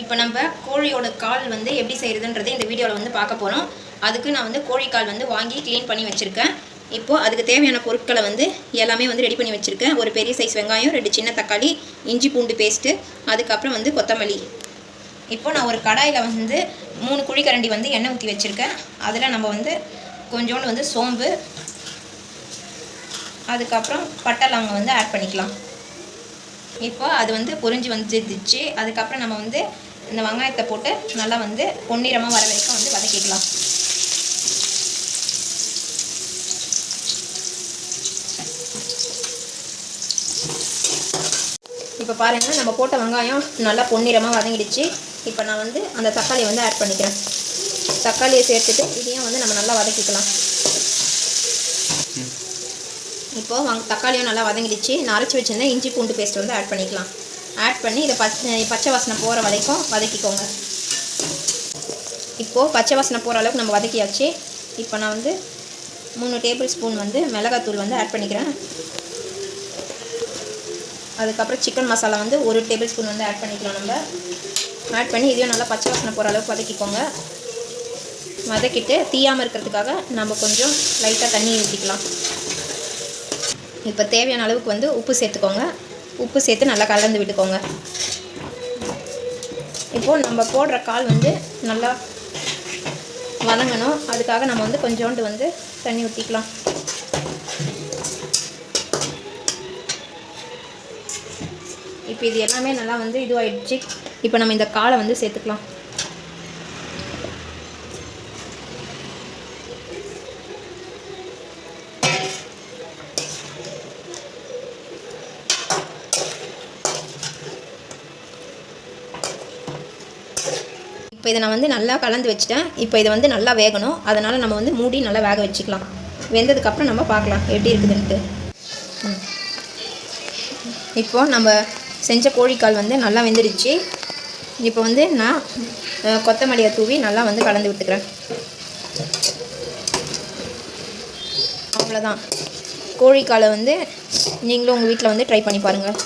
இப்போ நம்ம கோழியோட கால் வந்து எப்படி செய்கிறதுன்றதை இந்த வீடியோவில் வந்து பார்க்க போகிறோம். அதுக்கு நான் வந்து கோழிக்கால் வந்து வாங்கி க்ளீன் பண்ணி வச்சுருக்கேன். இப்போது அதுக்கு தேவையான பொருட்களை வந்து எல்லாமே வந்து ரெடி பண்ணி வச்சுருக்கேன். ஒரு பெரிய சைஸ் வெங்காயம், 2 சின்ன தக்காளி, இஞ்சி பூண்டு பேஸ்ட்டு, அதுக்கப்புறம் வந்து கொத்தமல்லி. இப்போ நான் ஒரு கடாயில் வந்து 3 குழிக்கரண்டி வந்து எண்ணெய் ஊற்றி வச்சுருக்கேன். அதில் நம்ம வந்து கொஞ்சோண்டு வந்து சோம்பு, அதுக்கப்புறம் பட்டை லவங்கம் வந்து ஆட் பண்ணிக்கலாம். இப்போ அது வந்து பொரிஞ்சு வந்துடுச்சு. அதுக்கப்புறம் நம்ம வந்து இந்த வெங்காயத்தை போட்டு நல்லா வந்து பொன்னிறமாக வர வரைக்கும் வந்து வதக்கிக்கலாம். இப்போ பாருங்கள், நம்ம போட்ட வெங்காயம் நல்லா பொன்னிறமாக வதங்கிடுச்சு. இப்போ நான் வந்து அந்த தக்காளியை வந்து ஆட் பண்ணிக்கிறேன். தக்காளியை சேர்த்துட்டு இதையும் வந்து நம்ம நல்லா வதக்கிக்கலாம். இப்போது தக்காளியும் நல்லா வதங்கிடுச்சு. நான் அரைச்சி வச்சுருந்தேன் இஞ்சி பூண்டு பேஸ்ட் வந்து ஆட் பண்ணிக்கலாம். ஆட் பண்ணி இதை பச்சை வாசனை போகிற வரைக்கும் வதக்கிக்கோங்க. இப்போது பச்சை வாசனை போகிற அளவுக்கு நம்ம வதக்கியாச்சு. இப்போ நான் வந்து 3 டேபிள் ஸ்பூன் வந்து மிளகாத்தூள் வந்து ஆட் பண்ணிக்கிறேன். அதுக்கப்புறம் சிக்கன் மசாலா வந்து 1 டேபிள் ஸ்பூன் வந்து ஆட் பண்ணிக்கலாம். நம்ம ஆட் பண்ணி இதையும் நல்லா பச்சை வாசனை போகிற அளவுக்கு வதக்கிக்கோங்க. வதக்கிட்டு தீயாமல் இருக்கிறதுக்காக நம்ம கொஞ்சம் லைட்டாக தண்ணி ஊற்றிக்கலாம். இப்போ தேவையான அளவுக்கு வந்து உப்பு சேர்த்துக்கோங்க. உப்பு சேர்த்து நல்லா கலந்து விட்டுக்கோங்க. இப்போது நம்ம போடுற கால் வந்து நல்லா வதங்கணும். அதுக்காக நம்ம வந்து கொஞ்சோண்டு வந்து தண்ணி ஊற்றிக்கலாம். இப்போ இது எல்லாமே நல்லா வந்து இதுவாகிடுச்சு. இப்போ நம்ம இந்த காலை வந்து சேர்த்துக்கலாம். இப்போ இதை நான் வந்து நல்லா கலந்து வச்சுட்டேன். இப்போ இதை வந்து நல்லா வேகணும். அதனால் நம்ம வந்து மூடி நல்லா வேக வச்சுக்கலாம். வெந்ததுக்கப்புறம் நம்ம பார்க்கலாம் எப்படி இருக்குதுன்ட்டு. இப்போது நம்ம செஞ்ச கோழிக்கால் வந்து நல்லா வெந்துடுச்சு. இப்போ வந்து நான் கொத்தமல்லியை தூவி நல்லா வந்து கலந்து விட்டுக்கிறேன். அவ்வளோதான். கோழிக்காலை வந்து நீங்களும் உங்கள் வீட்டில் வந்து ட்ரை பண்ணி பாருங்கள்.